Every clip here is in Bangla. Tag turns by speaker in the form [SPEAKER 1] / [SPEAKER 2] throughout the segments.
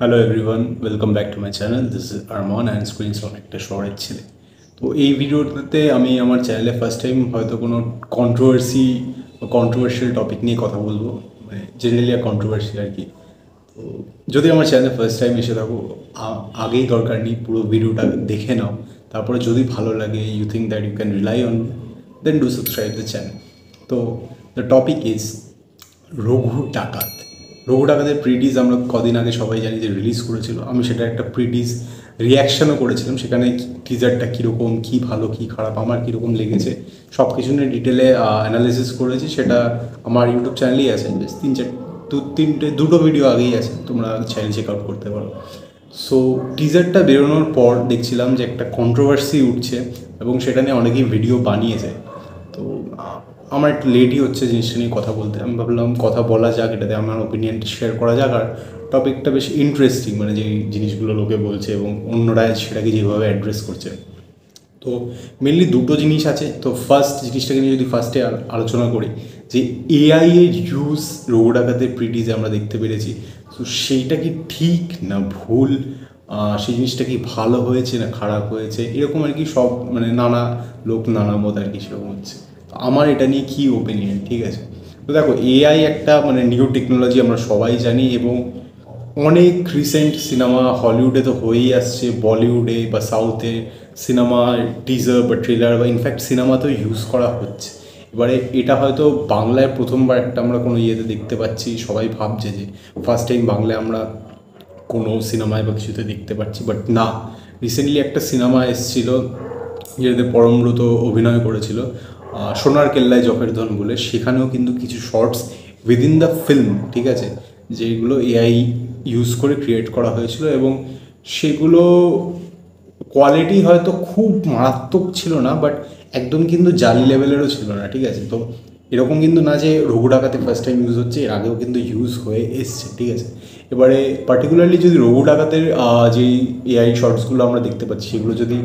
[SPEAKER 1] Hello everyone, welcome back to my channel. This is Arman and screens on একটা শহরের ছেলে। তো এই ভিডিওটাতে আমি আমার চ্যানেলে ফার্স্ট টাইম হয়তো কোনো কন্ট্রোভার্সি বা কন্ট্রোভার্সিয়াল টপিক নিয়ে কথা বলবো, মানে জেনারেলি কন্ট্রোভার্সি আর কি। তো যদি আমার চ্যানেলে ফার্স্ট টাইম এসে থাকো, আগেই দরকার নেই, পুরো ভিডিওটা দেখে নাও। তারপরে যদি ভালো লাগে, you think that you can rely on, then do subscribe the channel. তো the topic is Raghu Dakat. Raghu ডাকাতের প্রিটিজ আমরা কদিন আগে সবাই জানি যে রিলিজ করেছিল। আমি সেটা একটা প্রিটিজ রিয়াকশানও করেছিলাম। সেখানে টিজারটা কীরকম, কী ভালো কী খারাপ, আমার কীরকম লেগেছে সব কিছু নিয়ে ডিটেলে অ্যানালিসিস করেছি। সেটা আমার ইউটিউব চ্যানেলেই আছে, বেশ দুটো ভিডিও আগেই আছে, তোমরা চাইলে চেক আউট করতে পারো। সো টিজারটা বেরোনোর পর দেখছিলাম যে একটা কন্ট্রোভার্সি উঠছে এবং সেটা নিয়ে অনেকেই ভিডিও বানিয়েছে। তো আমার একটু লেটই হচ্ছে জিনিসটা নিয়ে কথা বলতে। আমি ভাবলাম কথা বলা যাক, এটাতে আমার ওপিনিয়নটা শেয়ার করা যাক। আর টপিকটা বেশ ইন্টারেস্টিং, মানে যেই জিনিসগুলো লোকে বলছে এবং অন্যরা সেটাকে যেভাবে অ্যাড্রেস করছে। তো মেনলি দুটো জিনিস আছে। তো ফার্স্ট জিনিসটাকে নিয়ে যদি ফার্স্টে আলোচনা করি, যে এআই এর ইউজ রঘু ডাকাতের প্রিটিজে আমরা দেখতে পেরেছি। তো সেইটা কি ঠিক না ভুল, সেই জিনিসটা কি ভালো হয়েছে না খারাপ হয়েছে, এরকম আর কি সব মানে নানা লোক নানা মত আর কি সেরকম হচ্ছে। তো আমার এটা নিয়ে কী ওপিনিয়ন, ঠিক আছে। তো দেখো, এআই একটা মানে নিউ টেকনোলজি, আমরা সবাই জানি। এবং অনেক রিসেন্ট সিনেমা হলিউডে তো হয়েই আসছে, বলিউডে বা সাউথে সিনেমা টিজার বা ট্রেলার বা ইনফ্যাক্ট সিনেমাতেও ইউজ করা হচ্ছে। এবারে এটা হয়তো বাংলায় প্রথমবার একটা আমরা কোনো ইয়েতে দেখতে পাচ্ছি। সবাই ভাবছে যে ফার্স্ট টাইম বাংলায় আমরা কোনো সিনেমায় বা কিছুতে দেখতে পাচ্ছি, বাট না। রিসেন্টলি একটা সিনেমা এসেছিল যেটাতে পরমব্রত অভিনয় করেছিল, সোনার কেল্লায় জফের ধন বলে। সেখানেও কিন্তু কিছু শর্টস উইদিন দ্য ফিল্ম, ঠিক আছে, যেগুলো এআই ইউজ করে ক্রিয়েট করা হয়েছিল। এবং সেগুলো কোয়ালিটি হয়তো খুব মারাত্মক ছিল না, বাট একদম কিন্তু জালি লেভেলেরও ছিল না, ঠিক আছে। তো এরকম কিন্তু না যে রঘু ডাকাতে ফার্স্ট টাইম ইউজ হচ্ছে, এর আগেও কিন্তু ইউজ হয়ে এসছে, ঠিক আছে। এবারে পার্টিকুলারলি যদি রঘু ডাকাতের যেই এআই শর্টসগুলো আমরা দেখতে পাচ্ছি সেগুলো যদি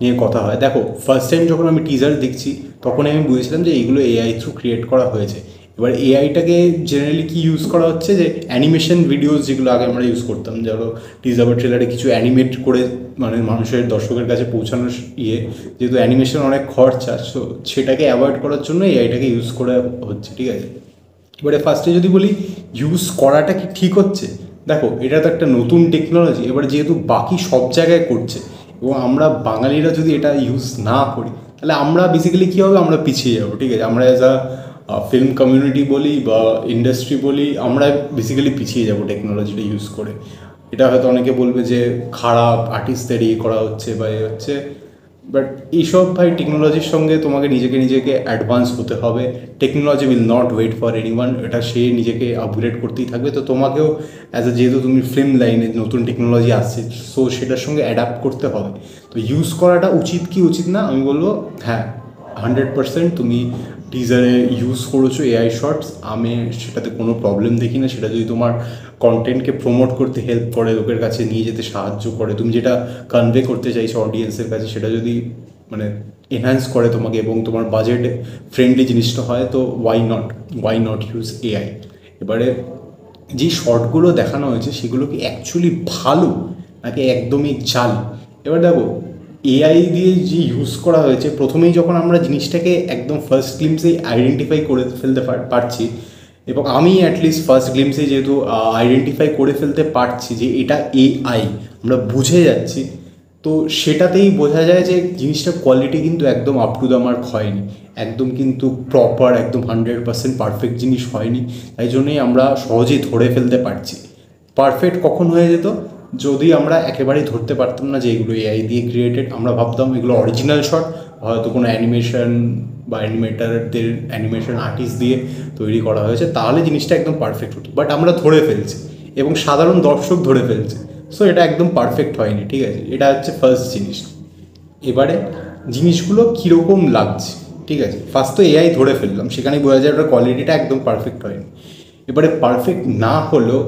[SPEAKER 1] নিয়ে কথা হয়, দেখো ফার্স্ট টাইম যখন আমি টিজার দেখছি তখন আমি বুঝেছিলাম যে এইগুলো এআই থ্রু ক্রিয়েট করা হয়েছে। এবার এআইটাকে জেনারেলি কি ইউজ করা হচ্ছে, যে অ্যানিমেশন ভিডিওস যেগুলো আগে আমরা ইউজ করতাম, যেগুলো টিজার বা ট্রেলারে কিছু অ্যানিমেট করে মানে মানুষের দর্শকের কাছে পৌঁছানোর যেহেতু অ্যানিমেশন অনেক খরচা, সো সেটাকে অ্যাভয়েড করার জন্য এআইটাকে ইউজ করা হচ্ছে, ঠিক আছে। এবারে ফার্স্টে যদি বলি ইউজ করাটা কি ঠিক হচ্ছে, দেখো এটা তো একটা নতুন টেকনোলজি। এবার যেহেতু বাকি সব জায়গায় করছে এবং আমরা বাঙালিরা যদি এটা ইউজ না করি, তাহলে আমরা বেসিক্যালি কী হবে, আমরা পিছিয়ে যাবো, ঠিক আছে। আমরা অ্যাজ ফিল্ম কমিউনিটি বলি বা ইন্ডাস্ট্রি বলি, আমরা বেসিক্যালি পিছিয়ে যাবো টেকনোলজিটা ইউজ করে। এটা হয়তো অনেকে বলবে যে খারাপ আর্টিস্টদের ইয়ে করা হচ্ছে বা এ হচ্ছে, বাট এইসব ভাই টেকনোলজির সঙ্গে তোমাকে নিজেকে অ্যাডভান্স হতে হবে। Technology will not wait for anyone, এটা সে নিজেকে আপগ্রেড করতেই থাকবে। তো তোমাকেও যেহেতু তুমি ফিল্ম লাইনে নতুন টেকনোলজি আসছে, সো সেটার সঙ্গে অ্যাডাপ্ট করতে হবে। তো ইউজ করাটা উচিত কি উচিত না, আমি বলবো হ্যাঁ, 100% তুমি টিজারে ইউজ করেছো এআই শর্টস, আমি সেটাতে কোনো প্রবলেম দেখি না। সেটা যদি তোমার কন্টেন্টকে প্রমোট করতে হেল্প করে, লোকের কাছে নিয়ে যেতে সাহায্য করে, তুমি যেটা কনভে করতে চাইছো অডিয়েন্সের কাছে সেটা যদি মানে এনহ্যান্স করে তোমাকে এবং তোমার বাজেট ফ্রেন্ডলি জিনিসটা হয়, তো ওয়াই নট ইউজ এআই। এবারে যে শর্টগুলো দেখানো হয়েছে সেগুলো কি অ্যাকচুয়ালি ভালো নাকি একদমই জাল। এবার দেখো, এআই দিয়ে যে ইউজ করা হয়েছে, প্রথমেই যখন আমরা জিনিসটাকে একদম ফার্স্ট গ্লিমসেই আইডেন্টিফাই করে ফেলতে পারছি, এবং আমি অ্যাটলিস্ট ফার্স্ট গ্লিমসে যেহেতু আইডেন্টিফাই করে ফেলতে পারছি যে এটা এআই, আমরা বুঝে যাচ্ছি, তো সেটাতেই বোঝা যায় যে জিনিসটার কোয়ালিটি কিন্তু একদম আপ টু দ্য মার্ক হয়নি, একদম কিন্তু প্রপার একদম 100% পারফেক্ট জিনিস হয়নি। তাই জন্যই আমরা সহজেই ধরে ফেলতে পারছি। পারফেক্ট কখন হয়ে যেত, যদি আমরা একেবারেই ধরতে পারতাম না যে এগুলো এআই দিয়ে ক্রিয়েটেড, আমরা ভাবতাম এগুলো অরিজিনাল শট, হয়তো কোনো অ্যানিমেশন বা অ্যানিমেটারদের অ্যানিমেশন আর্টিস্ট দিয়ে তৈরি করা হয়েছে, তাহলে জিনিসটা একদম পারফেক্ট হতো। বাট আমরা ধরে ফেলছি এবং সাধারণ দর্শক ধরে ফেলছে, সো এটা একদম পারফেক্ট হয়নি, ঠিক আছে। এটা হচ্ছে ফার্স্ট জিনিস। এবারে জিনিসগুলো কীরকম লাগছে, ঠিক আছে। ফার্স্ট তো এআই ধরে ফেললাম, সেখানেই বোঝা যায় ওটার কোয়ালিটিটা একদম পারফেক্ট হয়নি। এবারে পারফেক্ট না হলেও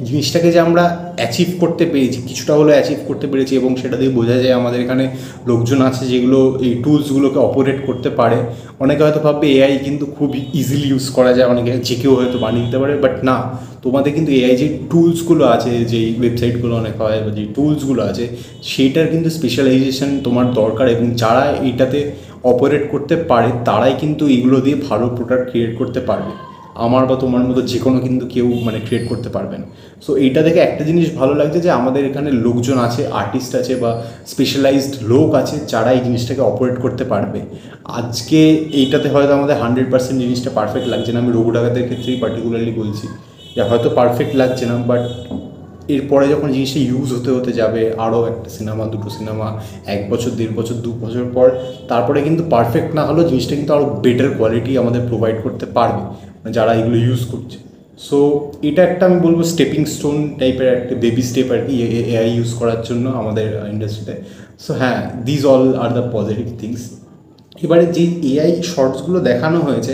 [SPEAKER 1] জিনিসটাকে যে আমরা অ্যাচিভ করতে পেরেছি, কিছুটা হলেও অ্যাচিভ করতে পেরেছি, এবং সেটা দিয়ে বোঝা যায় আমাদের এখানে লোকজন আছে যেগুলো এই টুলসগুলোকে অপারেট করতে পারে। অনেকে হয়তো ভাববে এআই কিন্তু খুব ইজিলি ইউজ করা যায়, অনেকে যে কেউ হয়তো বানিয়ে দিতে পারে, বাট না, তোমাদের কিন্তু এআই যে টুলসগুলো আছে, যেই ওয়েবসাইটগুলো অনেক হয় বা যে টুলসগুলো আছে, সেইটার কিন্তু স্পেশালাইজেশন তোমার দরকার, এবং যারা এইটাতে অপারেট করতে পারে তারাই কিন্তু এগুলো দিয়ে ভালো প্রোডাক্ট ক্রিয়েট করতে পারবে। আমার বা তোমার মতো যে কোনো কিন্তু কেউ মানে ক্রিয়েট করতে পারবে না। সো এইটা দেখে একটা জিনিস ভালো লাগছে যে আমাদের এখানে লোকজন আছে, আর্টিস্ট আছে বা স্পেশালাইজড লোক আছে যারা এই জিনিসটাকে অপারেট করতে পারবে। আজকে এইটাতে হয়তো আমাদের 100% জিনিসটা পারফেক্ট লাগছে না, আমি রঘু ডাকাতের ক্ষেত্রেই পার্টিকুলারলি বলছি যে হয়তো পারফেক্ট লাগছে না, বাট এরপরে যখন জিনিসটা ইউজ হতে হতে যাবে, আরও একটা সিনেমা, দুটো সিনেমা, 1 বছর, 1.5 বছর, 2 বছর পর, তারপরে কিন্তু পারফেক্ট না হলেও জিনিসটা কিন্তু আরও বেটার কোয়ালিটি আমাদের প্রোভাইড করতে পারবে যারা এগুলো ইউজ করছে। সো এটা একটা আমি বলবো স্টেপিং স্টোন টাইপের একটা বেবি স্টেপ আর কি এআই ইউজ করার জন্য আমাদের ইন্ডাস্ট্রিতে। সো হ্যাঁ, these all are the positive things. এবারে যে এআই শর্টসগুলো দেখানো হয়েছে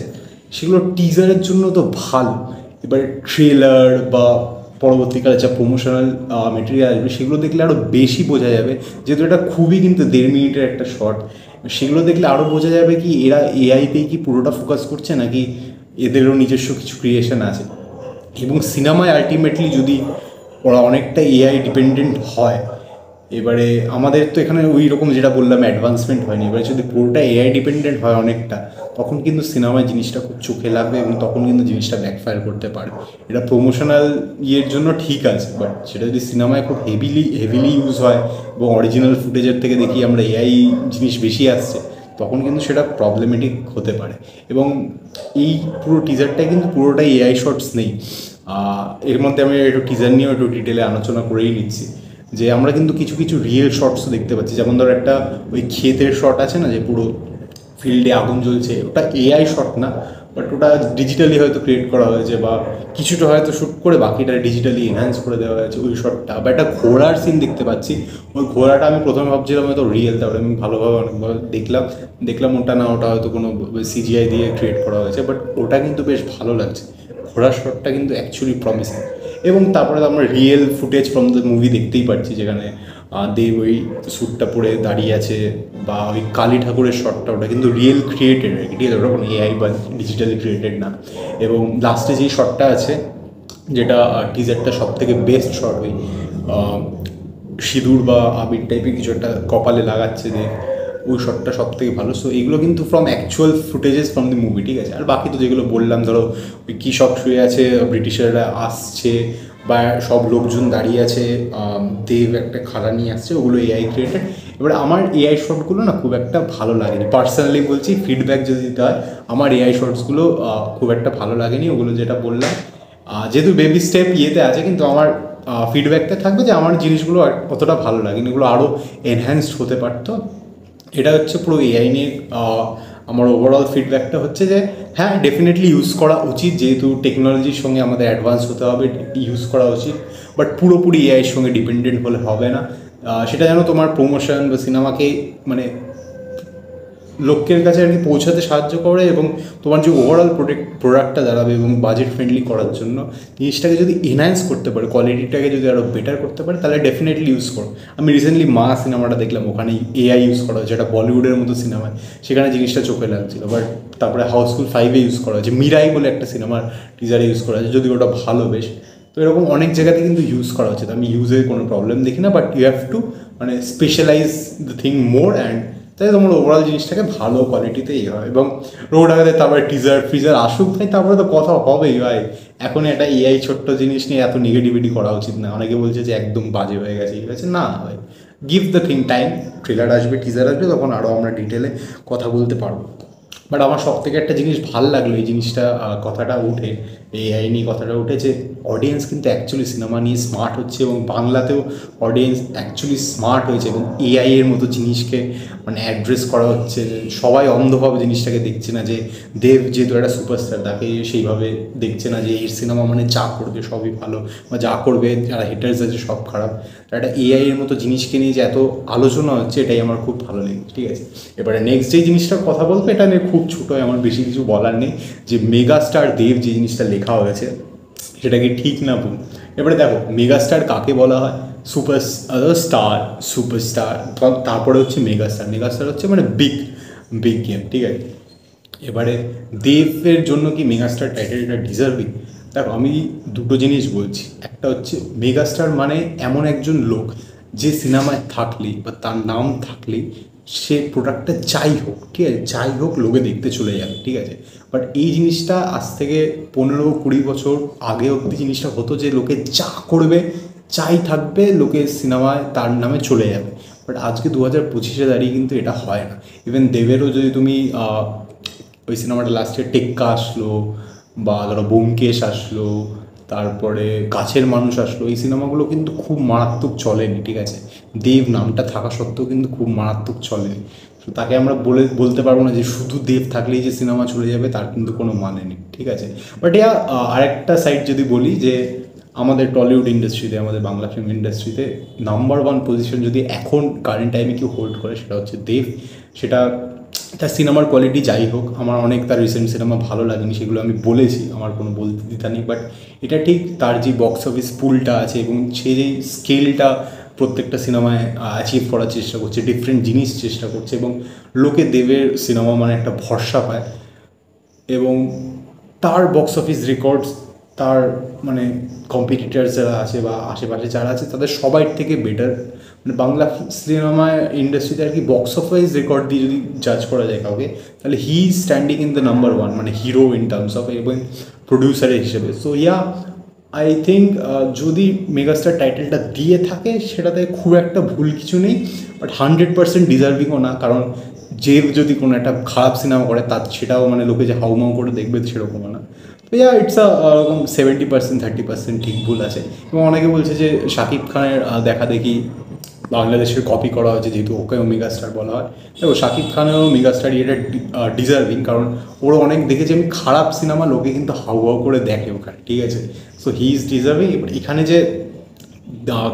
[SPEAKER 1] সেগুলো টিজারের জন্য তো ভালো, এবারে ট্রেলার বা পরবর্তীকালে যা প্রমোশনাল মেটেরিয়াল আসবে সেগুলো দেখলে আরও বেশি বোঝা যাবে, যেহেতু এটা খুবই কিন্তু 1.5 মিনিটের একটা শর্ট। সেগুলো দেখলে আরও বোঝা যাবে কি এরা এআইতেই কি পুরোটা ফোকাস করছে নাকি এদেরও নিজস্ব কিছু ক্রিয়েশন আছে। এবং সিনেমায় আলটিমেটলি যদি ওরা অনেকটা এআই ডিপেন্ডেন্ট হয়, এবারে আমাদের তো এখানে ওই রকম যেটা বললাম অ্যাডভান্সমেন্ট হয়নি, এবারে যদি পুরোটা এআই ডিপেন্ডেন্ট হয় অনেকটা, তখন কিন্তু সিনেমায় জিনিসটা খুব চোখে লাগবে এবং তখন কিন্তু জিনিসটা ব্যাকফায়ার করতে পারে। এটা প্রমোশনাল ইয়ের জন্য ঠিক আছে, বাট সেটা যদি সিনেমায় খুব হেভিলি ইউজ হয় এবং অরিজিনাল ফুটেজের থেকে দেখি আমরা এআই জিনিস বেশি আসছে, তখন কিন্তু সেটা প্রবলেমেটিক হতে পারে। এবং এই পুরো টিজারটাই কিন্তু পুরোটাই এআই শর্টস নেই, এর মধ্যে আমি একটু টিজার নিয়েও একটু ডিটেলে আলোচনা করেই নিচ্ছি যে আমরা কিন্তু কিছু কিছু রিয়েল শর্টসও দেখতে পাচ্ছি। যেমন ধরো একটা ওই ক্ষেতের শট আছে না, যে পুরো ফিল্ডে আগুন জ্বলছে, ওটা এআই শট না, বাট ওটা ডিজিটালি হয়তো ক্রিয়েট করা হয়েছে বা কিছুটা হয়তো শ্যুট করে বাকিটা ডিজিটালি এনহ্যান্স করে দেওয়া হয়েছে ওই শটটা। বা একটা ঘোড়ার সিন দেখতে পাচ্ছি, ওই ঘোড়াটা আমি প্রথমে ভাবছিলাম হয়তো রিয়েল, তারপরে আমি ভালোভাবে অনেকভাবে দেখলাম ওটা না, ওটা হয়তো কোনো সিজিআই দিয়ে ক্রিয়েট করা হয়েছে, বাট ওটা কিন্তু বেশ ভালো লাগছে, ঘোড়ার শটটা কিন্তু অ্যাকচুয়ালি প্রমিসিং। এবং তারপরে তো আমরা real footage from the movie দেখতেই পাচ্ছি, যেখানে দেব ওই স্যুটটা পরে দাঁড়িয়ে আছে, বা ওই কালী ঠাকুরের শটটা ওটা কিন্তু রিয়েল ক্রিয়েটেড আর কি, ঠিক আছে, ওটা কোনো এআই বা ডিজিটালি ক্রিয়েটেড না। এবং লাস্টে যেই শটটা আছে, যেটা টিজারটা সব থেকে বেস্ট শট, ওই সিঁদুর বা আবির টাইপের কিছু একটা কপালে লাগাচ্ছে যে, ওই শটটা সব থেকে ভালো। সো এগুলো কিন্তু from actual footages from the movie, ঠিক আছে। আর বাকি তো যেগুলো বললাম, ধরো ওই কৃষক শুয়ে আছে, ব্রিটিশাররা আসছে, বা সব লোকজন দাঁড়িয়ে আছে, দেব একটা খাড়া নিয়ে আসছে, ওগুলো এআই ক্রিয়েটেড। এবার আমার এআই শর্টগুলো না খুব একটা ভালো লাগেনি, পার্সোনালি বলছি, ফিডব্যাক যদি দিতে হয়, আমার এআই শর্টসগুলো খুব একটা ভালো লাগেনি, ওগুলো যেটা বললাম। যেহেতু বেবি স্টেপ ইয়েতে আছে, কিন্তু আমার ফিডব্যাকটা থাকবে যে আমার জিনিসগুলো অতটা ভালো লাগেনি, এগুলো আরও এনহ্যান্সড হতে পারতো। এটা হচ্ছে পুরো এআই নিয়ে আমার ওভারঅল ফিডব্যাকটা হচ্ছে যে হ্যাঁ, ডেফিনেটলি ইউজ করা উচিত, যেহেতু টেকনোলজির সঙ্গে আমাদের অ্যাডভান্স হতে হবে, ইউজ করা উচিত, বাট পুরোপুরি এআইয়ের সঙ্গে ডিপেন্ডেন্ট হলে হবে না। সেটা যেন তোমার প্রমোশন বা সিনেমাকে মানে লোকের কাছে আর কি পৌঁছাতে সাহায্য করে, এবং তোমার যে ওভারঅল প্রোডাক্টটা দাঁড়াবে এবং বাজেট ফ্রেন্ডলি করার জন্য জিনিসটাকে যদি এনহ্যান্স করতে পারে, কোয়ালিটিটাকে যদি আরও বেটার করতে পারে, তাহলে ডেফিনেটলি ইউজ করো। আমি রিসেন্টলি মা সিনেমাটা দেখলাম, ওখানেই এআই ইউজ করা হয়েছে, যেটা বলিউডের মতো সিনেমায়, সেখানে জিনিসটা চোখে লাগছিল। বাট তারপরে হাউসফুল 5-এ ইউজ করা হয়েছে, মিরাই বলে একটা সিনেমার টিজারে ইউজ করা হয়েছে, যদি ওটা ভালো বেশ। তো এরকম অনেক জায়গাতে কিন্তু ইউজ করা হচ্ছে, আমি ইউজের কোনো প্রবলেম দেখি না, বাট ইউ হ্যাভ টু মানে specialise the thing more, and তাই তোমার ওভারঅল জিনিসটাকে ভালো কোয়ালিটিতেই হয়। এবং রোড আগাতে তারপরে টিজার আসুক ভাই, তারপরে তো কথা হবেই ভাই। এখন একটা এআই ছোট্ট জিনিস নিয়ে এত নেগেটিভিটি করা উচিত না। অনেকে বলছে যে একদম বাজে হয়ে গেছে, ঠিক আছে, না ভাই, give the thing time, trailer আসবে, টিজার আসবে, তখন আরও আমরা ডিটেলে কথা বলতে পারবো। বাট আমার সব থেকে একটা জিনিস ভাল লাগলো, এই জিনিসটা কথাটা উঠে, এআই নিয়ে কথাটা উঠেছে, অডিয়েন্স কিন্তু অ্যাকচুয়ালি সিনেমা নিয়ে স্মার্ট হচ্ছে, এবং বাংলাতেও অডিয়েন্স অ্যাকচুয়ালি স্মার্ট হয়েছে, এবং এআই এর মতো জিনিসকে মানে অ্যাড্রেস করা হচ্ছে। সবাই অন্ধভাবে জিনিসটাকে দেখছে না যে দেব যেহেতু একটা সুপারস্টার, তাকে সেইভাবে দেখছে না যে এর সিনেমা মানে যা করবে সবই ভালো, বা যা করবে যারা হেটার্স আছে সব খারাপ। একটা এআই এর মতো জিনিসকে নিয়ে যে এত আলোচনা হচ্ছে, এটাই আমার খুব ভালো লেগেছে, ঠিক আছে। এবারে নেক্সট যে জিনিসটার কথা বলবো, এটা নিয়ে খুব ছোটো, আমার বেশি কিছু বলার নেই, যে মেগা স্টার দেব যে জিনিসটা লেখা হয়েছে সেটা কি ঠিক না ভুল, এবারে দেখো মেগাস্টার কাকে বলা হয়, সুপারস্টার, তারপরে হচ্ছে মেগাস্টার। মেগাস্টার হচ্ছে মানে বিগ বিগ গেম, ঠিক আছে। এবারে দেবের জন্য কি মেগাস্টার টাইটেলটা ডিজার্ভিং? দেখো আমি দুটো জিনিস বলছি। একটা হচ্ছে মেগাস্টার মানে এমন একজন লোক যে সিনেমায় থাকলেই বা তার নাম থাকলেই সে প্রোডাক্টটা যাই হোক, ঠিক আছে, যাই হোক লোকে দেখতে চলে যাবে, ঠিক আছে। বাট এই জিনিসটা আজ থেকে 15-20 বছর আগে অবধি জিনিসটা হতো যে লোকে যা করবে, চাই থাকবে, লোকে সিনেমায় তার নামে চলে যাবে। বাট আজকে 2025-এ দাঁড়িয়ে কিন্তু এটা হয় না। ইভেন দেবেরও যদি তুমি ওই সিনেমাটা লাস্টে টেক্কা আসলো, বা ধরো ব্যোমকেশ আসলো, তারপরে কাছের মানুষ আসলো, এই সিনেমাগুলো কিন্তু খুব মারাত্মক চলেনি, ঠিক আছে। দেব নামটা থাকা সত্ত্বেও কিন্তু খুব মারাত্মক চলেনি। তো তাকে আমরা বলতে পারবো না যে শুধু দেব থাকলেই যে সিনেমা চলে যাবে, তার কিন্তু কোনো মানে নেই, ঠিক আছে। বাট আরেকটা সাইড যদি বলি যে আমাদের টলিউড ইন্ডাস্ট্রিতে, আমাদের বাংলা ফিল্ম ইন্ডাস্ট্রিতে নাম্বার 1 পজিশন যদি এখন কারেন্ট টাইমে কেউ হোল্ড করে, সেটা হচ্ছে দেব। সেটা তার সিনেমার কোয়ালিটি যাই হোক, আমার অনেক তার রিসেন্ট সিনেমা ভালো লাগেনি, সেগুলো আমি বলেছি, আমার কোনো বলতে দ্বিধা নেই। বাট এটা ঠিক তার যে বক্স অফিস পুলটা আছে এবং সে যে স্কেলটা প্রত্যেকটা সিনেমায় অ্যাচিভ করার চেষ্টা করছে, ডিফারেন্ট জিনিস চেষ্টা করছে, এবং লোকে দেবের সিনেমা মানে একটা ভরসা পায়। এবং তার বক্স অফিস রেকর্ডস, তার মানে কম্পিটিটার্স যারা আছে বা আশেপাশে যারা আছে, তাদের সবার থেকে বেটার। মানে বাংলা সিনেমা ইন্ডাস্ট্রিতে আর কি বক্স অফিস রেকর্ড দিয়ে যদি জাজ করা যায় কাউকে, তাহলে he is standing in the number 1, মানে হিরো ইন টার্মস অফ, এবং প্রডিউসারের হিসেবে। সো ইয়া, আই থিঙ্ক যদি মেগাস্টার টাইটেলটা দিয়ে থাকে সেটাতে খুব একটা ভুল কিছু নেই। বাট 100% ডিজার্ভিংও না, কারণ যে যদি কোনো একটা খারাপ সিনেমা করে তার সেটাও মানে লোকে যে হাউমাউ করে দেখবে সেরকমও না। তো ইয়া, ইটস ওরকম 70%, 30% ঠিক ভুল আছে। এবং অনেকে বলছে যে শাকিব খানের দেখা দেখি বাংলাদেশের কপি করা হয়েছে, যেহেতু ওকেও মেগাস্টার বলা হয়। দেখো শাকিব খানেরও মেগাস্টার এটা ডিজার্ভিং, কারণ ওরা অনেক দেখেছি আমি খারাপ সিনেমা লোকে কিন্তু হাউ হাউ করে দেখে ওখানে, ঠিক আছে। So he is deserving. এবার এখানে যে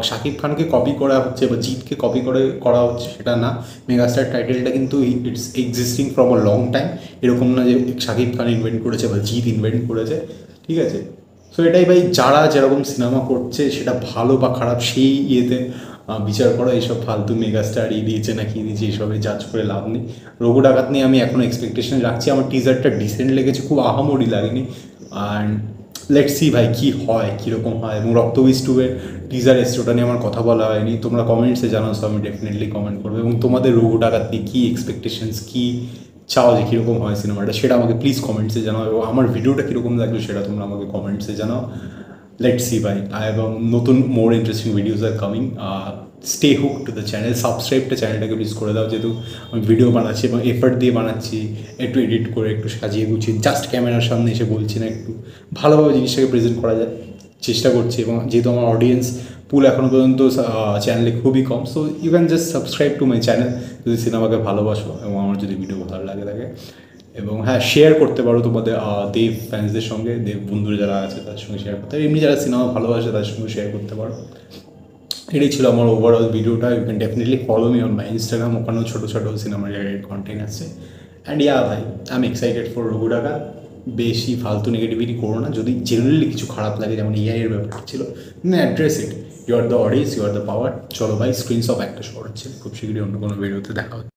[SPEAKER 1] শাকিব খানকে কপি করা হচ্ছে বা জিতকে কপি করা হচ্ছে সেটা না। মেগাস্টার টাইটেলটা কিন্তু it's existing from a long time. এরকম না যে শাকিব খান ইনভেন্ট করেছে বা জিৎ ইনভেন্ট করেছে, ঠিক আছে। সো এটাই ভাই, যারা যেরকম সিনেমা করছে সেটা ভালো বা খারাপ সেই ইয়েতে বিচার করা। এইসব ফালতু মেগাস্টার দিয়েছে না কি দিয়েছে এইসবে জাজ করে লাভ নেই। রঘু ডাকাত নিয়ে আমি এখনও এক্সপেকটেশন রাখছি। আমার টিজারটা ডিসেন্ট লেগেছে, খুব আহামরি লাগেনি। অ্যান্ড লেটস সি ভাই কী হয়, কীরকম হয়। এবং রক্তবীজ 2 এর টিজার এসছে, ওটা নিয়ে আমার কথা বলা হয়নি। তোমরা কমেন্টসে জানাও, সো আমি ডেফিনেটলি কমেন্ট করবো। এবং তোমাদের রঘু ডাকাত নিয়ে কী এক্সপেকটেশনস, কী চাও যে কীরকম হয় সিনেমাটা, সেটা আমাকে প্লিজ কমেন্টসে জানাও। এবং আমার ভিডিওটা কীরকম লাগলো সেটা তোমরা আমাকে কমেন্টসে জানাও। লেটস সি ভাই। এবং নতুন more interesting videos are coming. Stay hook to the channel, সাবস্ক্রাইবটা চ্যানেলটাকে প্লিজ করে দাও, যেহেতু আমি ভিডিও বানাচ্ছি এবং এফার্ট দিয়ে বানাচ্ছি, একটু এডিট করে, একটু সাজিয়ে গুছিয়ে, জাস্ট ক্যামেরার সামনে এসে বলছি না, একটু ভালোভাবে জিনিসটাকে প্রেজেন্ট করা যায় চেষ্টা করছি। এবং যেহেতু আমার অডিয়েন্স পুল এখনও পর্যন্ত চ্যানেলে খুবই কম, so you can just subscribe to my channel যদি সিনেমাকে ভালোবাসো এবং আমার যদি ভিডিও ভালো লাগে থাকে। এবং হ্যাঁ, শেয়ার করতে পারো তোমাদের দেব ফ্যান্সদের সঙ্গে, দেব বন্ধুরা যারা আছে তাদের সঙ্গে শেয়ার করতে পারো, এমনি যারা সিনেমা ভালোবাসে তাদের সঙ্গে শেয়ার করতে পারো। এটাই ছিল আমার ওভারঅল ভিডিওটা। You can definitely follow me on my Instagram, ওখানেও ছোটো ছোটো সিনেমা রিলেটেড কন্টেন্ট আছে। অ্যান্ড ইয়া ভাই, I am excited for Raghu Dakat. বেশি ফালতু নেগেটিভিটি করো না। যদি জেনারেলি কিছু খারাপ লাগে, যেমন এআইয়ের ব্যাপারটা ছিল, address it. You are the audience, you are the power. চলো ভাই, স্ক্রিনস অফ একটা শর্ট ছিল। খুব শীঘ্রই অন্য কোনো ভিডিওতে দেখা হচ্ছে।